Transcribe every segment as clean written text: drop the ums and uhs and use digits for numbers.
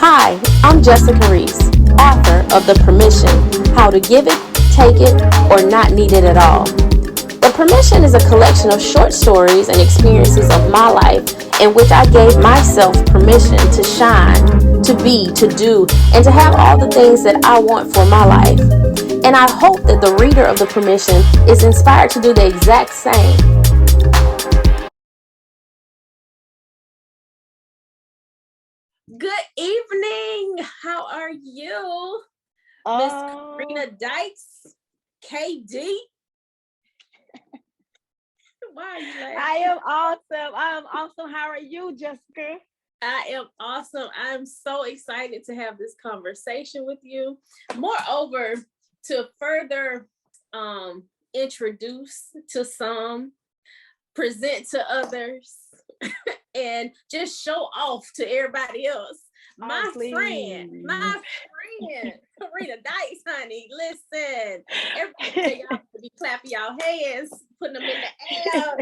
Hi, I'm Jessica Reese, author of The Permission, How to Give It, Take It, or Not Need It at All. The Permission is a collection of short stories and experiences of my life in which I gave myself permission to shine, to be, to do, and to have all the things that I want for my life. And I hope that the reader of The Permission is inspired to do the exact same. Good evening. How are you, Miss Karena Dykes, KD? Why are you laughing? I am awesome. How are you, Jessica? I am awesome. I'm so excited to have this conversation with you. Moreover, to further introduce to some, present to others, and just show off to everybody else. My friend, Karena Dykes, honey. Listen, everybody y'all be clapping y'all hands, putting them in the air.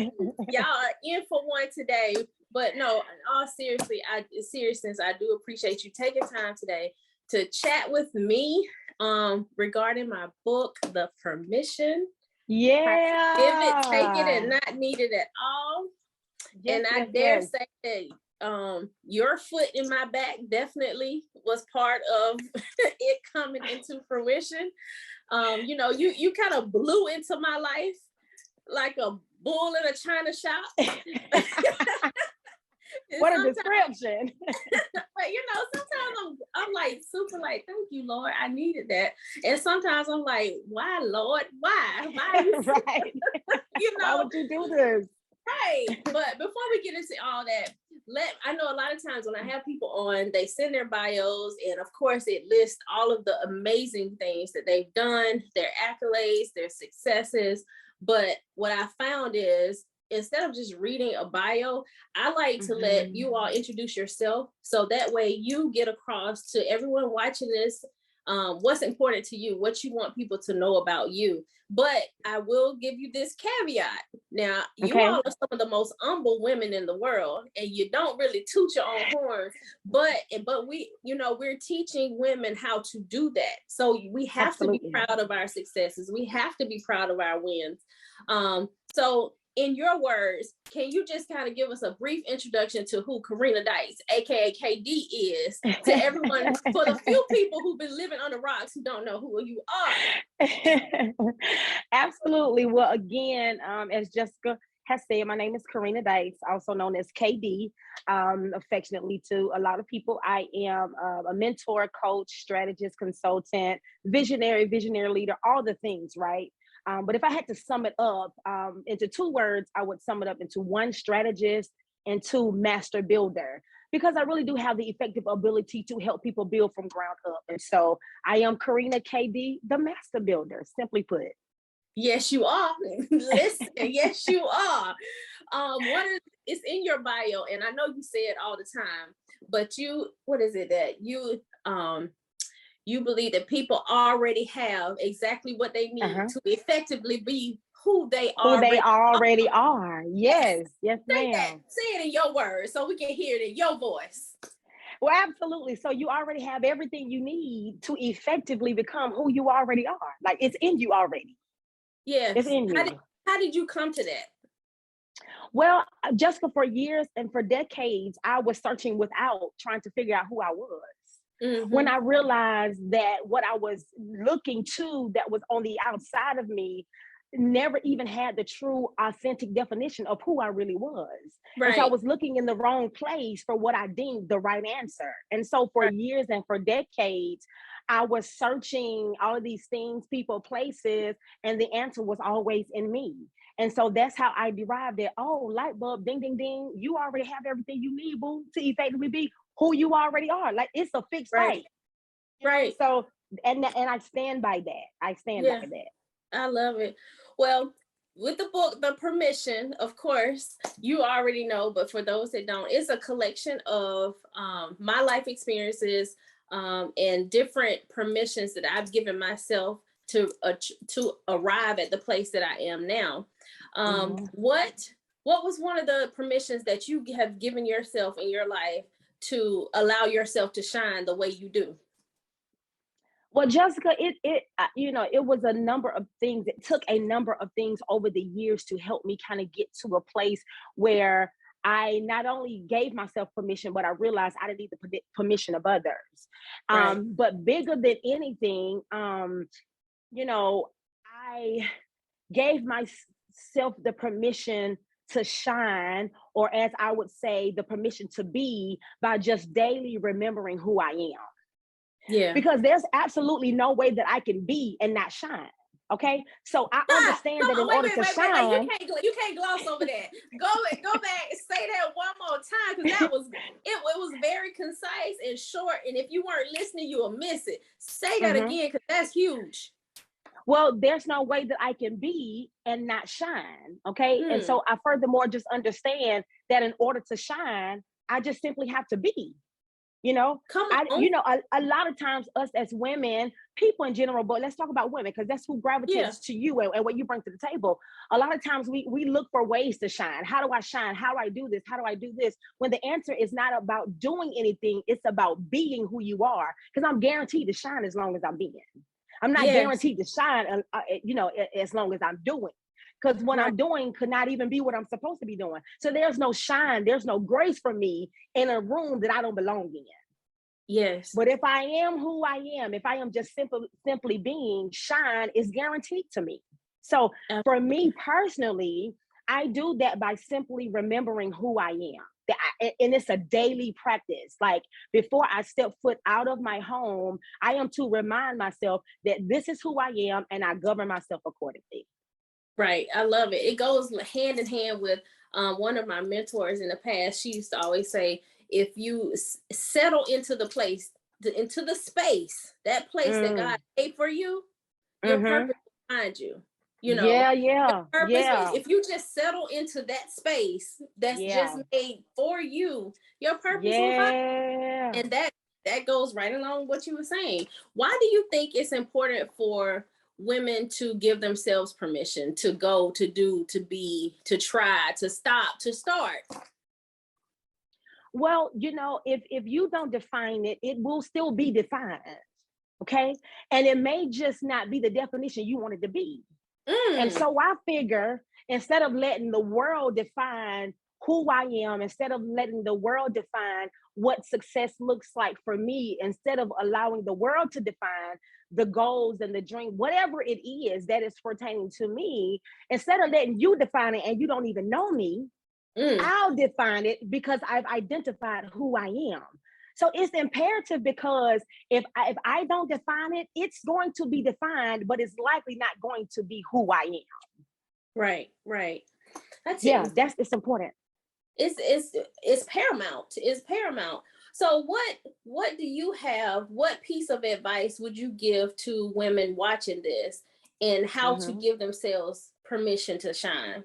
Y'all are in for one today. But no, in all seriousness, I do appreciate you taking time today to chat with me regarding my book, The Permission. Yeah. Give it, take it, and not need it at all. Yes, and I dare say that your foot in my back definitely was part of it coming into fruition. You kind of blew into my life like a bull in a china shop. What a description. But sometimes I'm like super like, thank you, Lord, I needed that. And sometimes I'm like, why, Lord? Why? Right. Why would you do this? Right. But before we get into all that, I know a lot of times when I have people on, they send their bios, and of course it lists all of the amazing things that they've done, their accolades, their successes. But what I found is, instead of just reading a bio, I like to let you all introduce yourself, so that way you get across to everyone watching this what's important to you, what you want people to know about you. But I will give you this caveat. Now, you all are some of the most humble women in the world, and you don't really toot your own horn, but we're teaching women how to do that. So we have to be proud of our successes. We have to be proud of our wins. So in your words, can you just kind of give us a brief introduction to who Karena Dykes, aka KD, is to everyone, for the few people who've been living under rocks who don't know who you are? Absolutely. Well, again, as Jessica has said, my name is Karena Dykes, also known as KD, affectionately to a lot of people. I am a mentor, coach, strategist, consultant, visionary leader, all the things, right? But if I had to sum it up into two words, I would sum it up into one, strategist, and two, master builder, because I really do have the effective ability to help people build from ground up. And so I am Karena KD, the master builder, simply put. Yes, you are. Listen, yes, you are. It's in your bio, and I know you say it all the time, but what is it that you believe that people already have exactly what they need to effectively be who they already are. Yes, ma'am. Say it in your words so we can hear it in your voice. Well, absolutely. So you already have everything you need to effectively become who you already are. Like, it's in you already. Yes. It's in you. How did you come to that? Well, Jessica, for years and for decades, I was searching without, trying to figure out who I was. When I realized that what I was looking to, that was on the outside of me, never even had the true authentic definition of who I really was. Right. And so I was looking in the wrong place for what I deemed the right answer. And so for years and for decades, I was searching all of these things, people, places, and the answer was always in me. And so that's how I derived it. Oh, light bulb, ding, ding, ding. You already have everything you need, boo, to effectively be who you already are. Like, it's a fixed right. Right. So, and I stand by that. I stand by that. I love it. Well, with the book, The Permission, of course, you already know, but for those that don't, it's a collection of my life experiences and different permissions that I've given myself to arrive at the place that I am now. What was one of the permissions that you have given yourself in your life to allow yourself to shine the way you do? Well, Jessica, it was a number of things. It took a number of things over the years to help me kind of get to a place where I not only gave myself permission, but I realized I didn't need the permission of others. Right. But bigger than anything, I gave myself the permission to shine, or as I would say, the permission to be, by just daily remembering who I am. Yeah. Because there's absolutely no way that I can be and not shine. Okay. So I understand that in order to shine. You can't gloss over that. Go back and say that one more time, because it was very concise and short. And if you weren't listening, you will miss it. Say that again, because that's huge. Well, there's no way that I can be and not shine. Okay. And so I furthermore just understand that in order to shine, I just simply have to be. Come on. A lot of times us as women, people in general, but let's talk about women, because that's who gravitates to you and what you bring to the table. A lot of times we look for ways to shine. How do I shine? How do I do this? How do I do this? When the answer is not about doing anything, it's about being who you are. Because I'm guaranteed to shine as long as I'm being. I'm not guaranteed to shine, as long as I'm doing. Because what I'm doing could not even be what I'm supposed to be doing. So there's no shine, there's no grace for me in a room that I don't belong in. Yes. But if I am who I am, if I am just simply being, shine is guaranteed to me. So for me personally, I do that by simply remembering who I am. And it's a daily practice. Like before I step foot out of my home, I am to remind myself that this is who I am and I govern myself accordingly. Right. I love it. It goes hand in hand with one of my mentors in the past. She used to always say, if you settle into the place, into the space, that place that God made for you, your purpose will find you. Yeah. If you just settle into that space that's just made for you, your purpose will find you. And that goes right along with what you were saying. Why do you think it's important for women to give themselves permission to go, to do, to be, to try, to stop, to start? Well, if you don't define it, it will still be defined. Okay. And it may just not be the definition you want it to be. And so I figure, instead of letting the world define who I am, instead of letting the world define what success looks like for me, instead of allowing the world to define the goals and the dream, whatever it is that is pertaining to me, instead of letting you define it and you don't even know me, I'll define it because I've identified who I am. So it's imperative, because if I don't define it, it's going to be defined, but it's likely not going to be who I am. Right. It's important. It's paramount. It's paramount. So what do you have? What piece of advice would you give to women watching this, and how to give themselves permission to shine?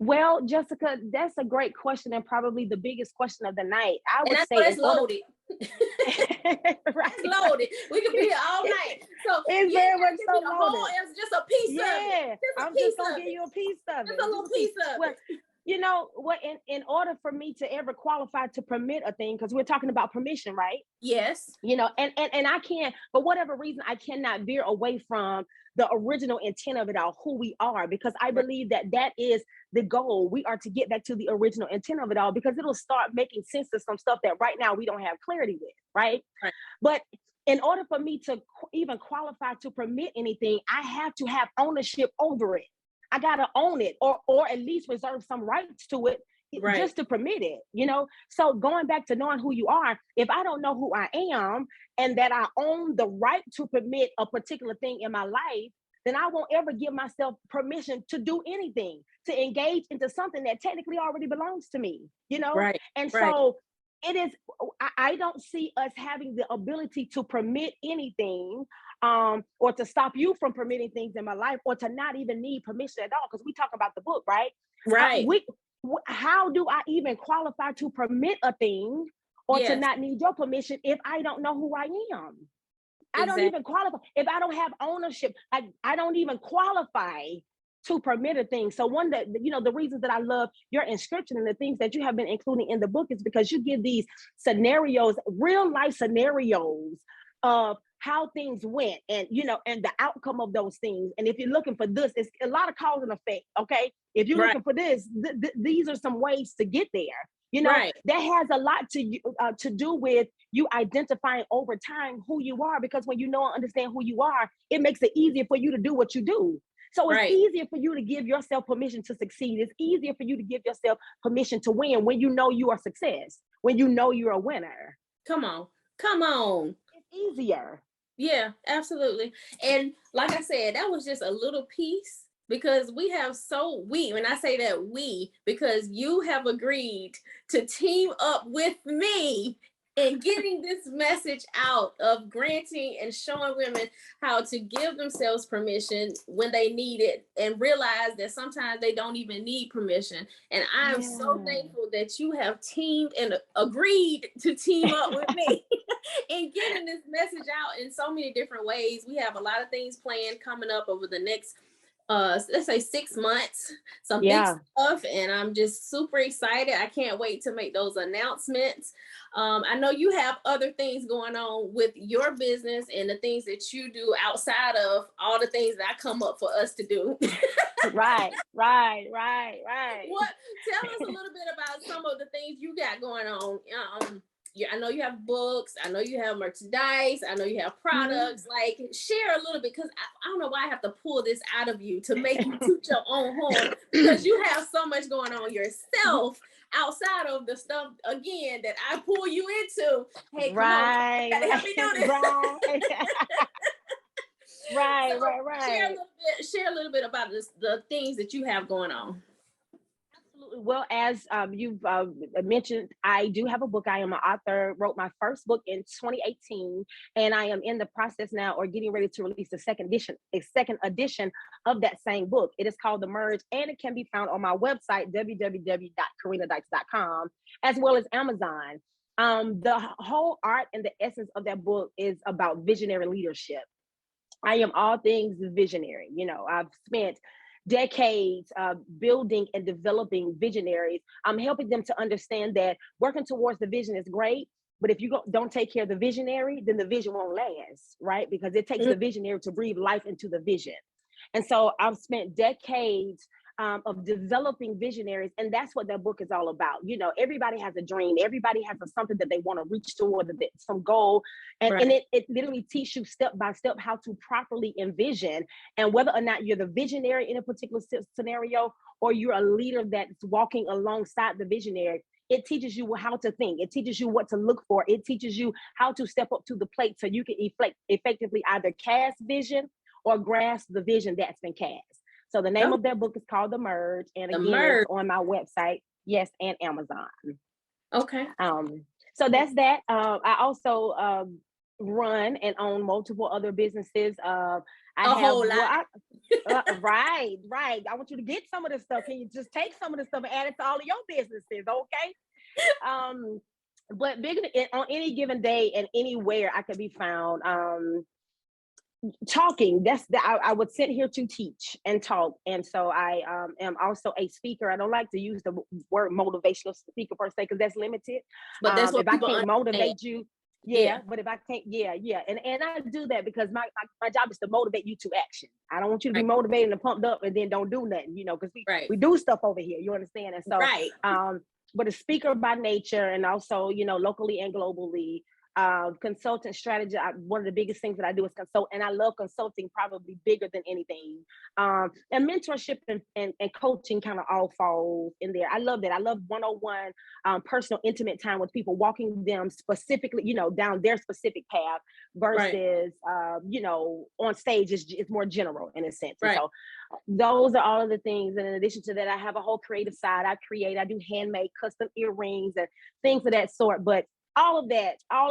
Well, Jessica, that's a great question, and probably the biggest question of the night. I would say it's loaded. Right. It's loaded. We could be here all night. So it's very much so loaded. It's just a piece of it. I'm just gonna give you a piece of it. Just a little piece of it. You know what? In order for me to ever qualify to permit a thing, because we're talking about permission, right? Yes. And I can't, for whatever reason, I cannot veer away from the original intent of it all, who we are, because I believe that is the goal. We are to get back to the original intent of it all, because it'll start making sense of some stuff that right now we don't have clarity with, right? But in order for me to even qualify to permit anything, I have to have ownership over it. I gotta own it, or at least reserve some rights to it, just to permit it, So going back to knowing who you are, if I don't know who I am and that I own the right to permit a particular thing in my life, then I won't ever give myself permission to do anything, to engage into something that technically already belongs to me, So it is, I don't see us having the ability to permit anything, or to stop you from permitting things in my life, or to not even need permission at all, because we talk about the book, right? How do I even qualify to permit a thing, or to not need your permission if I don't know who I am? I don't even qualify. If I don't have ownership, I don't even qualify to permitted things. So one that, the reasons that I love your inscription and the things that you have been including in the book is because you give these scenarios, real life scenarios of how things went and, and the outcome of those things. And if you're looking for this, it's a lot of cause and effect. Okay. If you're looking for this, these are some ways to get there. That has a lot to do with you identifying over time who you are, because when you know and understand who you are, it makes it easier for you to do what you do. So it's easier for you to give yourself permission to succeed. It's easier for you to give yourself permission to win when you know you are success, when you know you're a winner. Come on. It's easier. Yeah, absolutely. And like I said, that was just a little piece, because when I say that because you have agreed to team up with me in getting this message out of granting and showing women how to give themselves permission when they need it, and realize that sometimes they don't even need permission. And I'm so thankful that you have teamed and agreed to team up with me in getting this message out in so many different ways. We have a lot of things planned coming up over the next let's say 6 months, some big stuff, and I'm just super excited. I can't wait to make those announcements. I know you have other things going on with your business and the things that you do outside of all the things that come up for us to do. Right. What? Tell us a little bit about some of the things you got going on. I know you have books. I know you have merchandise. I know you have products. Like, share a little bit, because I don't know why I have to pull this out of you to make you toot your own horn, because you have so much going on yourself outside of the stuff, again, that I pull you into. Hey, come on, help me do this. Right. Share a little bit about the things that you have going on. Well, as you've mentioned, I do have a book. I am an author, wrote my first book in 2018, and I am in the process now or getting ready to release a second edition of that same book. It is called The Merge, and it can be found on my website, www.karenadykes.com, as well as Amazon. The whole art and the essence of that book is about visionary leadership. I am all things visionary. I've spent decades building and developing visionaries. I'm helping them to understand that working towards the vision is great, but if you don't take care of the visionary, then the vision won't last, right? Because it takes the visionary to breathe life into the vision. And so I've spent decades of developing visionaries, and that's what that book is all about. Everybody has a dream. Everybody has something that they want to reach toward, some goal, and it literally teaches you step by step how to properly envision, and whether or not you're the visionary in a particular scenario or you're a leader that's walking alongside the visionary. It teaches you how to think. It teaches you what to look for. It teaches you how to step up to the plate so you can effectively either cast vision or grasp the vision that's been cast. So the name of that book is called The Merge, and again, it's on my website, and Amazon. Okay. So that's that. I also run and own multiple other businesses. Whole lot. Right. I want you to get some of this stuff. Can you just take some of this stuff and add it to all of your businesses? Okay. But bigger on any given day and anywhere I could be found. Talking, I would sit here to teach and talk, and so I am also a speaker. I don't like to use the word motivational speaker per se, because that's limited, but that's what if I can't motivate you, but if I can't, and I do that because my job is to motivate you to action. I don't want you to be motivated and pumped up and then don't do nothing, because we do stuff over here, you understand? And so but a speaker by nature, and also locally and globally. Consultant strategy. One of the biggest things that I do is consult, and I love consulting probably bigger than anything. And mentorship and coaching kind of all falls in there. I love that. I love one-on-one personal, intimate time with people, walking them specifically, down their specific path versus, on stage it's more general in a sense. And so those are all of the things. And in addition to that, I have a whole creative side. I do handmade custom earrings and things of that sort. But all of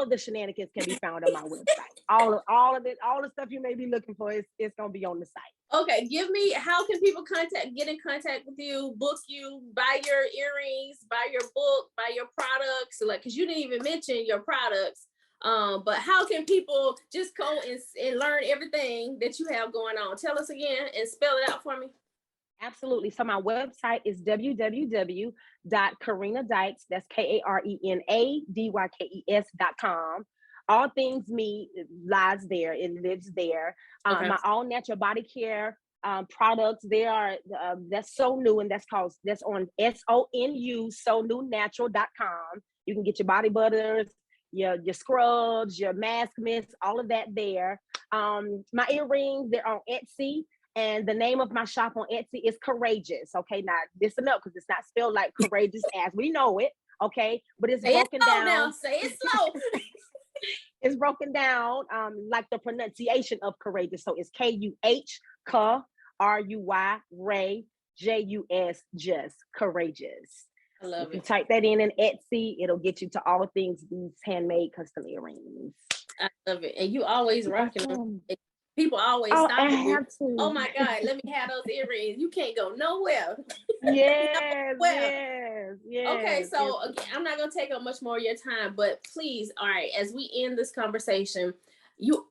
the shenanigans can be found on my website. All of it, all the stuff you may be looking for it's going to be on the site. Okay, how can people get in contact with you, book you, buy your earrings, buy your book, buy your products? Because you didn't even mention your products. But how can people just go and learn everything that you have going on? Tell us again and spell it out for me. Absolutely. So my website is www.karenadykes, that's KarenaDykes.com. All things me lies there. It lives there. Okay. My all natural body care products, they are that's so new, and that's on SONU, sonunatural.com. You can get your body butters, your scrubs, your mask mist, all of that there. My earrings, they're on Etsy. And the name of my shop on Etsy is Courageous. Okay, now listen up, because it's not spelled like courageous as we know it. Okay, but it's broken down. Now. Say it slow. It's broken down like the pronunciation of courageous. So it's KUH, RUY, Ray, JUS, just courageous. I love it. You can type that in Etsy. It'll get you to all things these handmade custom earrings. I love it. And you always rocking them. People always stop you. Oh my God, let me have those earrings. You can't go nowhere. Yes, yes. Okay, so again, I'm not gonna take up much more of your time, but please, all right, as we end this conversation,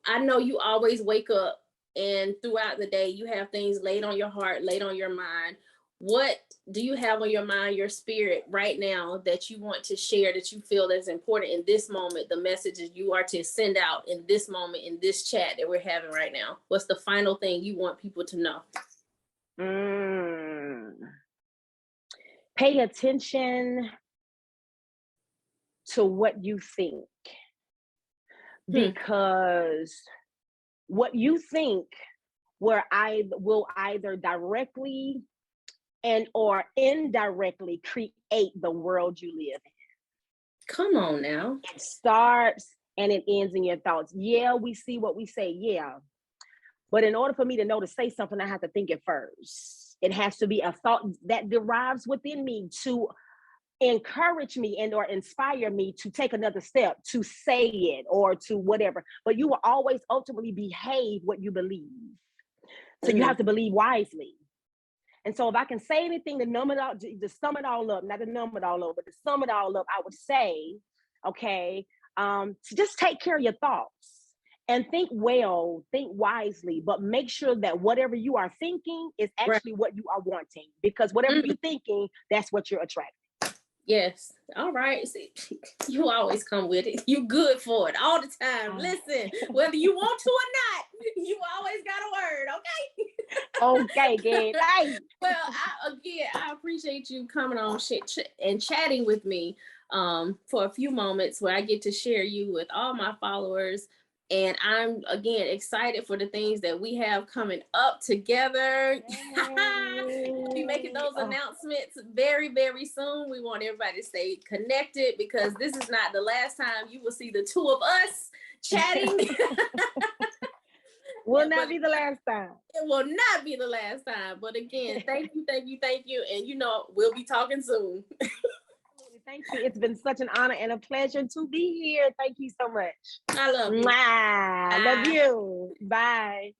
I know you always wake up and throughout the day you have things laid on your heart, laid on your mind. What do you have on your mind, your spirit right now that you want to share, that you feel is important in this moment, the messages you are to send out in this moment, in this chat that we're having right now? What's the final thing you want people to know? Pay attention to what you think, because what you think will either directly and or indirectly create the world you live in. Come on now. It starts and it ends in your thoughts. Yeah, we see what we say, yeah. But in order for me to know to say something, I have to think it first. It has to be a thought that derives within me to encourage me and or inspire me to take another step, to say it or to whatever. But you will always ultimately behave what you believe. So you have to believe wisely. And so if I can say anything to sum it all up, not to numb it all up, but to sum it all up, I would say, okay, to just take care of your thoughts and think well, think wisely, but make sure that whatever you are thinking is actually what you are wanting, because whatever you're thinking, that's what you're attracting. Yes. All right. See, you always come with it. You good for it all the time. Listen, whether you want to or not, you always got a word. Okay. Okay, good. Well, I appreciate you coming on and chatting with me for a few moments where I get to share you with all my followers. And I'm, again, excited for the things that we have coming up together. We'll be making those announcements very, very soon. We want everybody to stay connected, because this is not the last time you will see the two of us chatting. Will not be the last time. It will not be the last time. But again, thank you. And we'll be talking soon. Thank you. It's been such an honor and a pleasure to be here. Thank you so much. I love you. I love you. Bye.